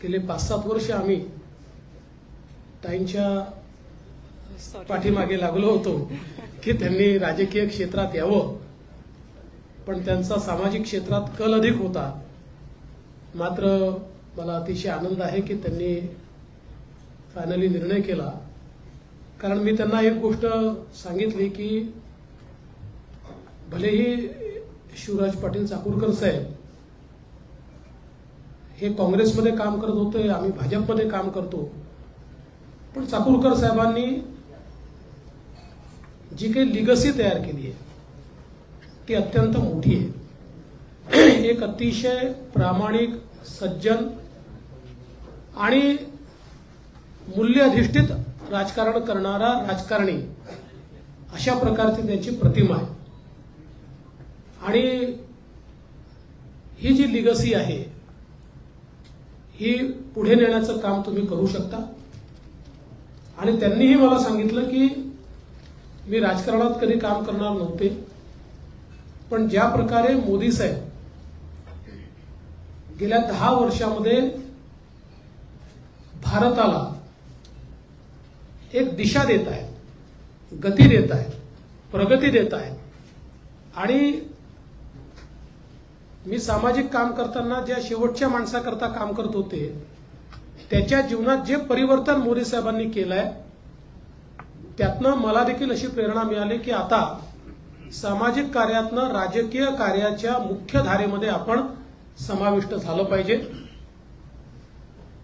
गेले 5-7 वर्ष आम्ही ताईंच्या पाठीमागे लागलो होतो की त्यांनी राजकीय क्षेत्रात यावं, पण त्यांचा सामाजिक क्षेत्रात कल अधिक होता. मात्र मला अतिशय आनंद आहे की त्यांनी फायनली निर्णय केला. कारण मी त्यांना एक गोष्ट सांगितली की भलेही शिवराज पाटील चाकूरकर साहेब हे काँग्रेसमध्ये काम करत होते, आम्ही भाजपमध्ये काम करतो, पण चाकूरकर साहेबांनी जी काही लिगसी तयार केली आहे ती अत्यंत मोठी आहे. एक अतिशय प्रामाणिक, सज्जन आणि मूल्यअधिष्ठित राजकारण करणारा राजकारणी अशा प्रकारची त्यांची प्रतिमा आहे. आणि ही जी लिगसी आहे ही पुढे नेण्याचं काम तुम्ही करू शकता. आणि त्यांनीही मला सांगितलं की मी राजकारणात कधी काम करणार नव्हते, पण ज्या प्रकारे मोदी साहेब गेल्या 10 वर्षामध्ये भारताला एक दिशा देत आहेत, गती देत आहेत, प्रगती देत आहेत. आणि मी सामाजिक काम करताना ज्या शेवटच्या माणसाकरता काम करत होते त्याच्या जीवनात जे परिवर्तन मोदी साहेबांनी केलंय त्यातनं मला देखील अशी प्रेरणा मिळाली की आता सामाजिक कार्यातनं राजकीय कार्याच्या मुख्य धारेमध्ये आपण समाविष्ट झालं पाहिजे.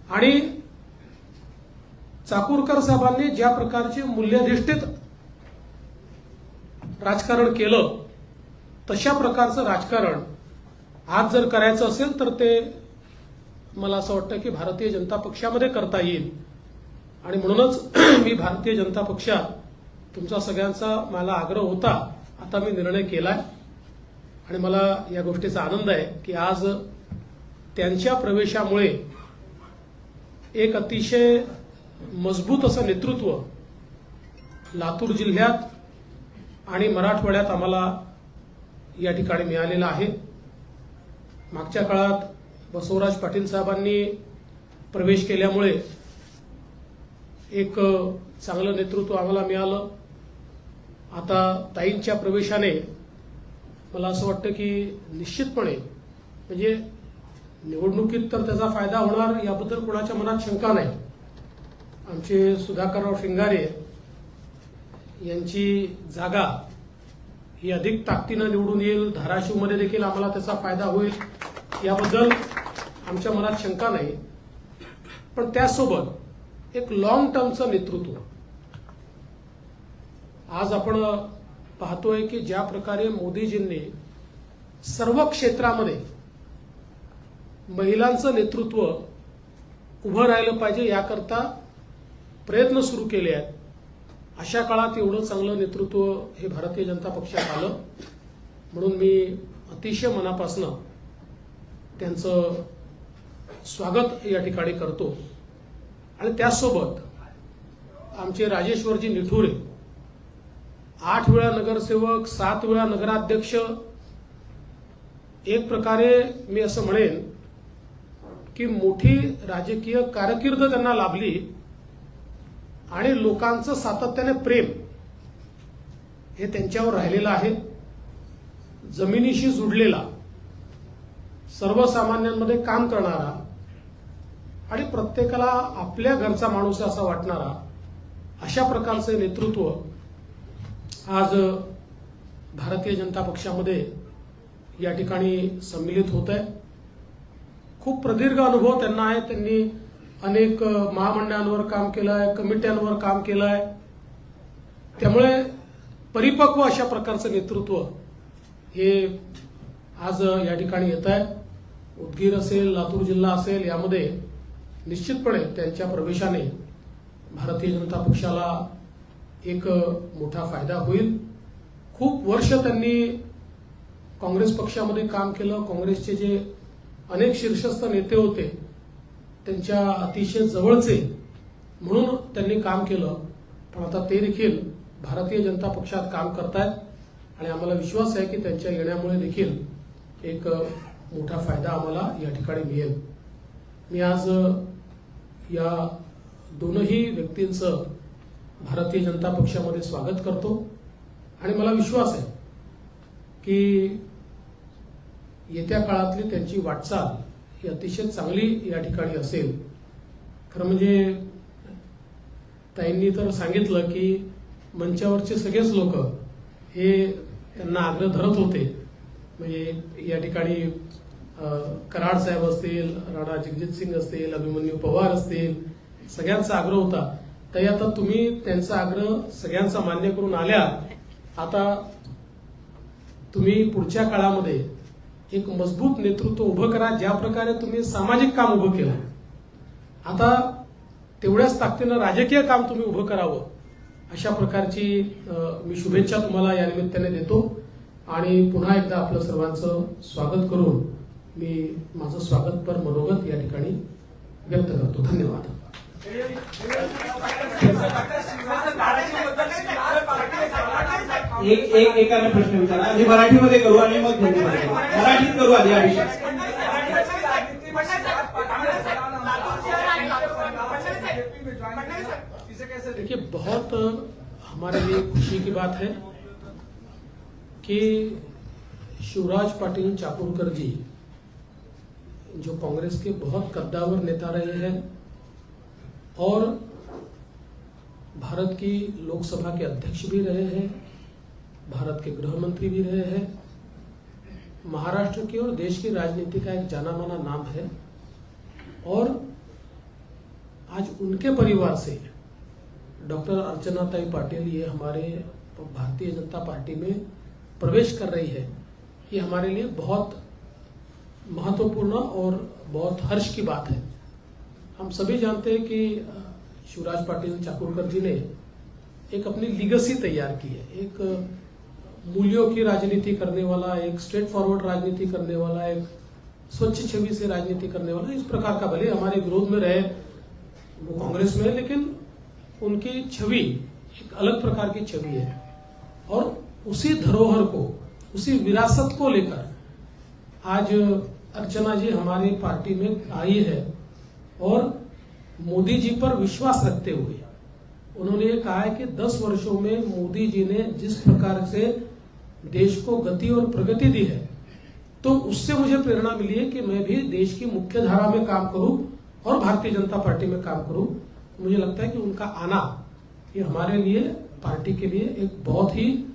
आणि चाकूरकर साहेबांनी ज्या प्रकारचे मूल्यधिष्ठित राजकारण केलं तशा प्रकारचं राजकारण आज जर करायचं असेल तर ते मला असं वाटतं की भारतीय जनता पक्षामध्ये करता येईल. आणि म्हणूनच मी भारतीय जनता पक्षात तुमचा सगळ्यांचा मला आग्रह होता, आता मी निर्णय केलाय. आणि मला या गोष्टीचा आनंद आहे की आज त्यांच्या प्रवेशामुळे एक अतिशय मजबूत असं नेतृत्व लातूर जिल्ह्यात आणि मराठवाड्यात आम्हाला या ठिकाणी मिळालेलं आहे. मागच्या काळात बसवराज पाटील साहेबांनी प्रवेश केल्यामुळे एक चांगलं नेतृत्व आम्हाला मिळालं. आता ताईंच्या प्रवेशाने मला असं वाटतं की निश्चितपणे म्हणजे निवडणुकीत तर त्याचा फायदा होणार याबद्दल कोणाच्या मनात शंका नाही. आमचे सुधाकरराव श्रंगारे यांची जागा ही अधिक ताकदीनं निवडून येईल, धाराशिवमध्ये देखील आम्हाला त्याचा फायदा होईल याबद्दल आमच्या मनात शंका नाही. पण त्यासोबत एक लॉंग टर्मचं नेतृत्व आज आपण पाहतोय की ज्या प्रकारे मोदीजींनी सर्व क्षेत्रामध्ये महिलांचं नेतृत्व उभं राहिलं पाहिजे याकरता प्रयत्न सुरू केले आहेत. अशा काळात एवढं चांगलं नेतृत्व हे भारतीय जनता पक्षात आलं म्हणून मी अतिशय मनापासून त्यांचं स्वागत या ठिकाणी करतो. आणि त्याचसोबत आमचे राजेश्वरजी निठुरे 8 वेळा नगरसेवक, 7 वेळा नगराध्यक्ष, एक प्रकारे मी असं म्हणेन की मोठी राजकीय कारकीर्द त्यांना लाभली आणि लोकांचं सातत्याने प्रेम हे त्यांच्यावर राहिलेलं आहे. जमिनीशी जुडलेला, सर्वसामान्यांमध्ये काम करणारा आणि प्रत्येकाला आपल्या घरचा माणूस असा वाटणारा अशा प्रकारचे नेतृत्व आज भारतीय जनता पक्षामध्ये या ठिकाणी सम्मिलित होत आहे. खूप प्रदीर्घ अनुभव त्यांना आहे. त्यांनी अनेक महामंडळांवर काम केलं आहे, कमिट्यांवर काम केलं आहे. त्यामुळे परिपक्व अशा प्रकारचं नेतृत्व हे आज या ठिकाणी येत आहे. उदगीर असेल, लातूर जिल्हा असेल, यामध्ये निश्चितपणे त्यांच्या प्रवेशाने भारतीय जनता पक्षाला एक मोठा फायदा होईल. खूप वर्ष त्यांनी काँग्रेस पक्षामध्ये काम केलं. काँग्रेसचे जे अनेक शीर्षस्थ नेते होते त्यांच्या अतिशय जवळचे म्हणून त्यांनी काम केलं. पण आता ते देखील भारतीय जनता पक्षात काम करतायत आणि आम्हाला विश्वास आहे की त्यांच्या येण्यामुळे देखील एक मोठा फायदा आम्हाला या ठिकाणी मिळेल. मी आज या दोनही व्यक्तींचं भारतीय जनता पक्षामध्ये स्वागत करतो आणि मला विश्वास आहे की येत्या काळातली त्यांची वाटचाल ही अतिशय चांगली या ठिकाणी असेल. खरं म्हणजे ताईंनी तर सांगितलं की मंचावरचे सगळेच लोक हे त्यांना आग्रह धरत होते. म्हणजे या ठिकाणी कराड साहेब असतील, राणा जगजित सिंग असतील, अभिमन्यू पवार असतील, सगळ्यांचा आग्रह होता. ताई आता तुम्ही त्यांचा आग्रह सगळ्यांचा मान्य करून आल्या. आता तुम्ही पुढच्या काळामध्ये एक मजबूत नेतृत्व उभं करा. ज्या प्रकारे तुम्ही सामाजिक काम उभं केलं, आता तेवढ्याच ताकदीनं राजकीय काम तुम्ही उभं करावं, अशा प्रकारची मी शुभेच्छा तुम्हाला या निमित्ताने देतो. आणि पुन्हा एकदा आपलं सर्वांचं स्वागत करून मी माझं स्वागतपर मनोगत या ठिकाणी व्यक्त करतो. धन्यवाद. एकाने प्रश्न विचारला, मी मराठीमध्ये करू आणि मग मराठीत करू आधी हा विषय. देखिए, बहुत हमारे लिए खुशी की बात है कि शिवराज पाटिल चाकूरकर जी, जो कांग्रेस के बहुत कद्दावर नेता रहे हैं और भारत की लोकसभा के अध्यक्ष भी रहे हैं, भारत के गृह मंत्री भी रहे हैं, महाराष्ट्र की और देश की राजनीति का एक जाना माना नाम है, और आज उनके परिवार से डॉक्टर अर्चनाताई पाटिल ये हमारे भारतीय जनता पार्टी में प्रवेश कर रही है. ये हमारे लिए बहुत महत्वपूर्ण और बहुत हर्ष की बात है. हम सभी जानते हैं कि शिवराज पाटिल चाकूरकर जी ने एक अपनी लीगेसी तैयार की है. एक मूल्यों की राजनीति करने वाला, एक स्ट्रेट फॉरवर्ड राजनीति करने वाला, एक स्वच्छ छवि से राजनीति करने वाला, इस प्रकार का, भले हमारे विरोध में रहे, वो कांग्रेस में है, लेकिन उनकी छवि एक अलग प्रकार की छवि है. और उसी धरोहर को, उसी विरासत को लेकर आज अर्चना जी हमारी पार्टी में आई है और मोदी जी पर विश्वास रखते हुए उन्होंने ये कहा है कि 10 वर्षों में मोदी जी ने जिस प्रकार से देश को गति और प्रगति दी है, तो उससे मुझे प्रेरणा मिली है कि मैं भी देश की मुख्य धारा में काम करूं और भारतीय जनता पार्टी में काम करूं. मुझे लगता है कि उनका आना ये हमारे लिए, पार्टी के लिए एक बहुत ही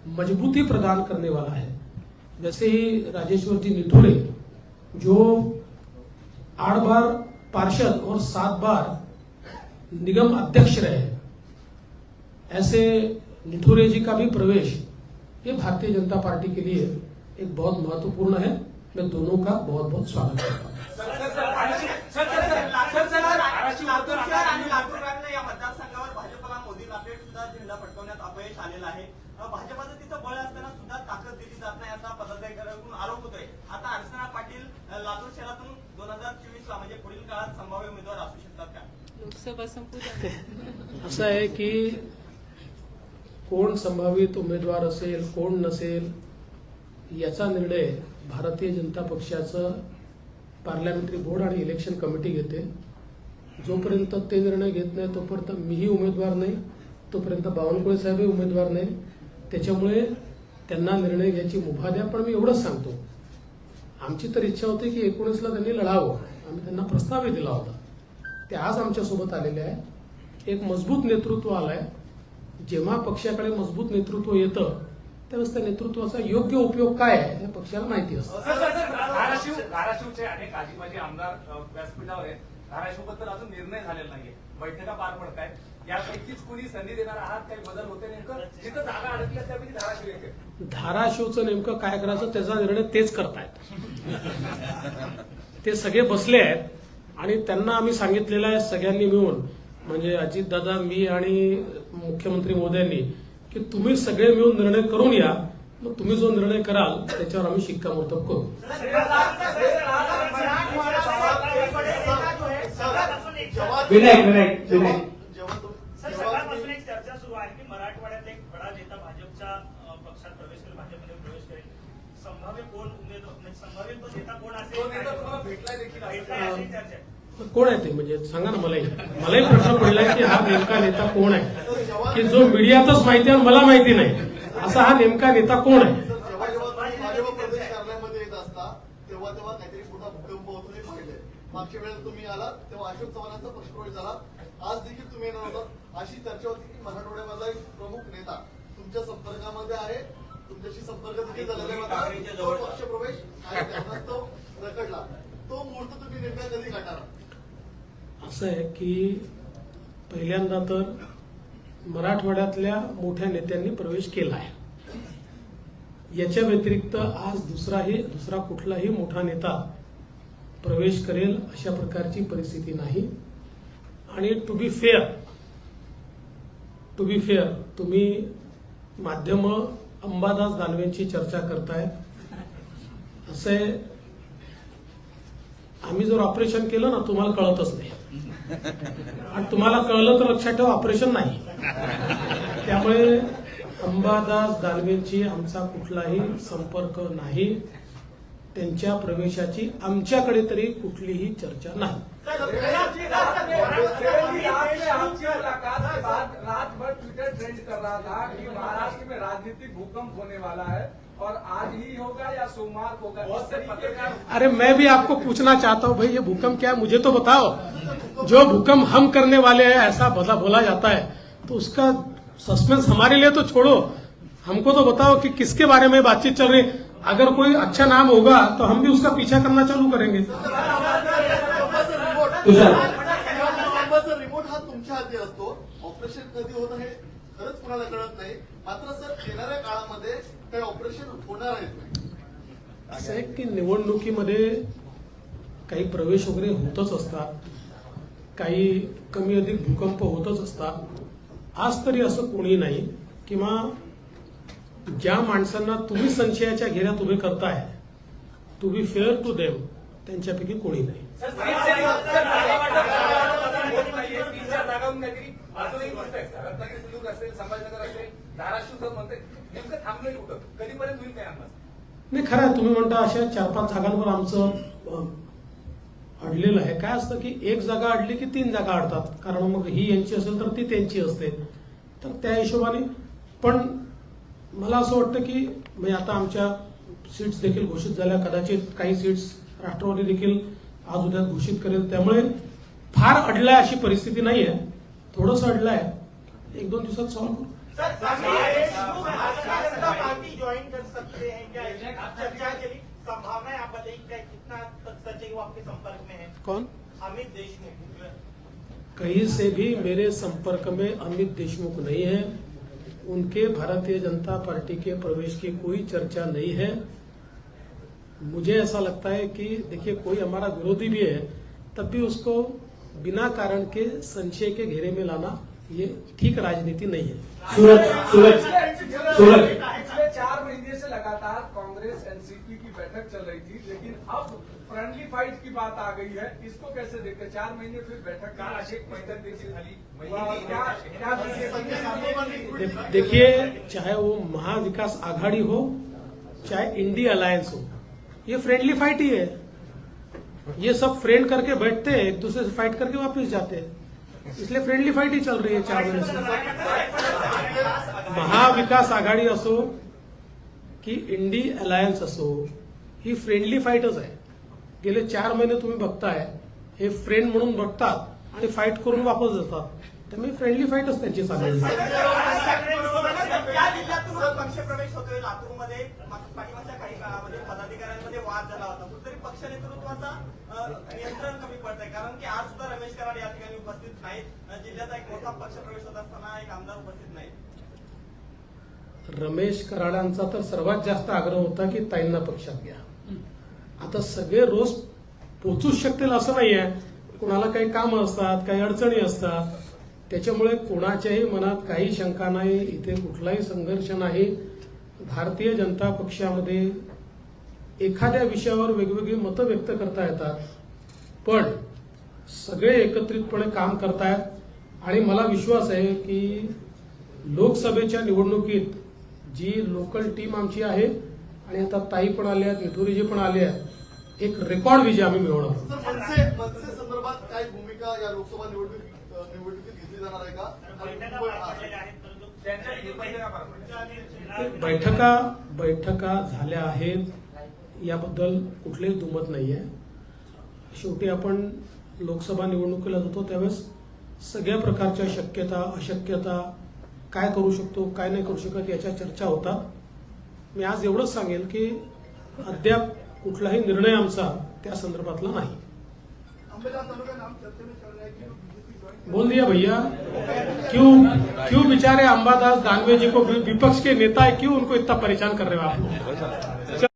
मजबूती प्रदान करने वाला है. जैसे ही राजेश्वर जी निठुरे, जो 8 बार पार्षद और 7 बार निगम अध्यक्ष रहे, ऐसे निठुरे जी का भी प्रवेश ये भारतीय जनता पार्टी के लिए एक बहुत महत्वपूर्ण है. मैं दोनों का बहुत बहुत स्वागत करता हूँ. या मतदारसंघावर भाजपला मोदी लापेट सुद्धा झेंडा फडकवण्यात अपयश आलेलं आहे. भाजपचं तिथं बळ असताना सुद्धा ताकद दिली जात नाही असा पदाधिकाऱ्यांकडून आरोप होतोय. आता अर्चना पाटील लातूर शहरातून 2024 ला म्हणजे पुढील काळात संभाव्य उमेदवार असू शकतात का? लोकसभा संपून असं आहे की कोण संभावित उमेदवार असेल, कोण नसेल, याचा निर्णय भारतीय जनता पक्षाचं पार्लमेंटरी बोर्ड आणि इलेक्शन कमिटी घेते. जोपर्यंत ते निर्णय घेत नाही तोपर्यंत मीही उमेदवार नाही, तोपर्यंत बावनकुळे साहेबही उमेदवार नाही. त्याच्यामुळे त्यांना निर्णय घ्यायची मुभा द्या. पण मी एवढंच सांगतो, आमची तर इच्छा होती की 19ला त्यांनी लढावं. आम्ही त्यांना प्रस्तावही दिला होता. ते आज आमच्यासोबत आलेले आहे. एक मजबूत नेतृत्व आलंय. जेव्हा पक्षाकडे मजबूत नेतृत्व येतं त्यावेळेस त्या नेतृत्वाचा योग्य उपयोग काय आहे हे पक्षाला माहिती असतं. धाराशिवचे अनेक आदिवासी आमदार व्यासपीठावर आहेत. धाराशिवबद्दल अजून निर्णय झालेला नाहीये, बैठका पार पडत आहेत. यापैकीच कुणी संधी देणार आहात, काही बदल होते? नेमकं जिथं जागा अडकल्या त्यापैकी धाराशिव येते. धाराशिवचं नेमकं काय करायचं त्याचा निर्णय तेच करतायत. ते सगळे बसले आहेत आणि त्यांना आम्ही सांगितलेलं आहे सगळ्यांनी मिळून, म्हणजे अजितदादा, मी आणि मुख्यमंत्री मोदयांनी, की तुम्ही सगळे मिळून निर्णय करून या. मग तुम्ही जो निर्णय कराल त्याच्यावर आम्ही शिक्कामोर्तब करू. सकाळपासून एक चर्चा सुरू आहे की मराठवाड्यात एक बडा नेता भाजपच्या पक्षात प्रवेश करेल, भाजपमध्ये प्रवेश करेल. संभाव्य कोण उमेदवार, संभाव्य तो नेता कोण असेल, तो नेता तुम्हाला भेटलाय देखील भेटलाय अशी चर्चा आहे. कोण आहे ते म्हणजे सांगा ना मलाही प्रश्न पडलाय की हा नेमका नेता कोण आहे, की जो मीडियातच माहिती आहे आणि मला माहिती नाही असा हा नेमका नेता कोण आहे. जेव्हा जेव्हा तुम्ही भाजप प्रदेश कार्यालयामध्ये येत असता तेव्हा तेव्हा काहीतरी मोठा भूकंप होतो हे पाहिले. मागच्या वेळेला तुम्ही आलात तेव्हा अशोक चव्हाणांचा प्रवेश झाला. आज देखील तुम्ही येणार होता. अशी चर्चा होती की मराठवाड्यामधला एक प्रमुख नेता तुमच्या संपर्कामध्ये आहे, तुमच्याशी संपर्क देखील झालेला होता. तो पक्षप्रवेश आहे त्यामुळे तो रखडला. तो मुहूर्त तुम्ही नेमका कधी गाठाल? असं आहे की पहिल्यांदा तर मराठवाड्यातल्या मोठ्या नेत्यांनी प्रवेश केला आहे. याच्या व्यतिरिक्त आज दुसरा कुठलाही मोठा नेता प्रवेश करेल अशा प्रकारची परिस्थिती नाही. आणि टू बी फेअर तुम्ही माध्यम अंबादास दानवेंची चर्चा करताय. असं आहे, आम्ही जर ऑपरेशन केलं ना तुम्हाला कळतच नाही आणि तुम्हाला कळलं तर लक्षात ठेवा ऑपरेशन नाही. त्यामुळे अंबादास दानवेंची आमचा कुठलाही संपर्क नाही. त्यांच्या प्रवेशाची आमच्याकडे तरी कुठलीही चर्चा नाही. रात भर ट्विटर ट्रेंड कर रहा था कि महाराष्ट्र में राजनीतिक भूकंप होने वाला है और आज ही होगा या सोमवार को होगा. इस तरीके का अरे मैं भी आपको पूछना चाहता हूं भाई ये भूकंप क्या है मुझे तो बताओ. जो भूकंप हम करने वाले हैं ऐसा बोला जाता है तो उसका सस्पेंस हमारे लिए तो छोड़ो, हमको तो बताओ कि किसके बारे में बातचीत चल रही है. अगर कोई अच्छा नाम होगा तो हम भी उसका पीछा करना चालू करेंगे. नोव्हेंबरचा रिपोर्ट हा तुमच्या हाती असतो. ऑपरेशन कधी होतं हे खरंच कुणाला कळत नाही. मात्र सर येणाऱ्या काळामध्ये काही ऑपरेशन होणार आहेत. असं आहे की निवडणुकीमध्ये काही प्रवेश वगैरे होतच असतात, काही कमी अधिक भूकंप होतच असतात. आज तरी असं कोणी नाही किंवा ज्या माणसांना तुम्ही संशयाच्या घेऱ्यात उभे करताय to be fair to them त्यांच्यापैकी कोणी नाही. संभाजीनगर असेल धाराशिव म्हणते नेमकं थांबलं कुठं, कधीपर्यंत होईल काय अंदाज? नाही खरं आहे, तुम्ही म्हणता अशा 4-5 जागांवर आमचं अडलेलं आहे. काय असतं की एक जागा अडली की 3 जागा अडतात, कारण मग ही यांची असेल तर ती त्यांची असते. तर त्या हिशोबाने पण मला असं वाटतं की म्हणजे आता आमच्या सीट्स देखील घोषित झाल्या, कदाचित काही सीट्स राष्ट्रवादी देखील आज उद्या घोषित करेल. त्यामुळे फार अडलाय अशी परिस्थिती नाहीये, थोडंसं अडलाय, 1-2 दिवसात सॉल्व्ह करू. पार्टी ज्वाइन कर सकते हैं क्या? चर्चा के लिए संभावना है, आप बताइए क्या कितना तक सच है वो आपके संपर्क में है? कौन? अमित देशमुख. कहीं से भी मेरे संपर्क में अमित देशमुख नहीं है. उनके भारतीय जनता पार्टी के प्रवेश की कोई चर्चा नहीं है. मुझे ऐसा लगता है कि देखिए कोई हमारा विरोधी भी है तब भी उसको बिना कारण के संशय के घेरे में लाना ये ठीक राजनीति नहीं है. सूरज पिछले 4 महीने से लगातार कांग्रेस एनसीपी की बैठक चल रही थी, लेकिन अब फ्रेंडली फाइट की बात आ गई है. इसको कैसे देखते हैं? 4 महीने फिर बैठक का देखिए चाहे वो महाविकास आघाड़ी हो चाहे इंडी अलायंस हो, ये फ्रेंडली फाइट ही है. ये सब फ्रेंड करके बैठते हैं, एक दूसरे से फाइट करके वापस जाते हैं, इसलिए फ्रेंडली फाइट ही चल रही है 4 महीने से. महाविकास आघाडी असो की इंडी अलायन्स असो, ही फ्रेंडली फाईटच आहे. गेले 4 महिने तुम्ही बघताय हे फ्रेंड म्हणून बघतात आणि फाईट करून वापस जातात. त्यामुळे फ्रेंडली फाईटच त्यांची चालली. या जिल्ह्यातून हा पक्षप्रवेश होतोय. लातूरमध्ये पाठीमागच्या काही काळामध्ये पदाधिकाऱ्यांमध्ये वाद झाला होता. कुठेतरी पक्ष नेतृत्वाचा नियंत्रण कमी पडतंय, कारण की आज सुद्धा रमेश कराड या ठिकाणी उपस्थित नाहीत. जिल्ह्याचा एक मोठा पक्षप्रवेश होत असताना एक आमदार उपस्थित नाहीत. रमेश कराडांचा तर सर्वात जास्त आग्रह होता की ताईंना पक्षात घ्या. आता सगळे रोज पोचूच शकतील असं नाहीये, कोणाला काही कामं असतात, काही अडचणी असतात. त्याच्यामुळे कोणाच्याही मनात काही शंका नाही, इथे कुठलाही संघर्ष नाही. भारतीय जनता पक्षामध्ये एखाद्या विषयावर वेगवेगळी मतं व्यक्त करता येतात, पण सगळे एकत्रितपणे काम करतायत. आणि मला विश्वास आहे की लोकसभेच्या निवडणुकीत जी लोकल टीम आमची आहे आणि आता ताई पण आल्या आहेत, विठुरीजी पण आले आहेत, एक रेकॉर्ड विजय आम्ही मिळवणार. मनसे संदर्भात भूमिका या लोकसभा निवडणुकीत घेतली जाणार आहे का? बैठका पार पडलेल्या आहेत परंतु त्यांच्या देखील बैठका पार पडल्या. बैठका झाल्या आहेत याबद्दल कुठलेही दुमत नाहीये. शेवटी आपण लोकसभा निवडणुकीला जातो त्यावेळेस सगळ्या प्रकारच्या शक्यता अशक्यता काय करू शकतो काय नाही करू शकत याच्या चर्चा होतात. मी आज एवढंच सांगेल की अद्याप कुठलाही निर्णय आमचा त्या संदर्भातला नाही. बोल दिया भैया. क्यों बेचारे अंबादास दानवे जी को विपक्ष के नेता है क्यों उनको इतना परेशान कर रहे हो आप लोग?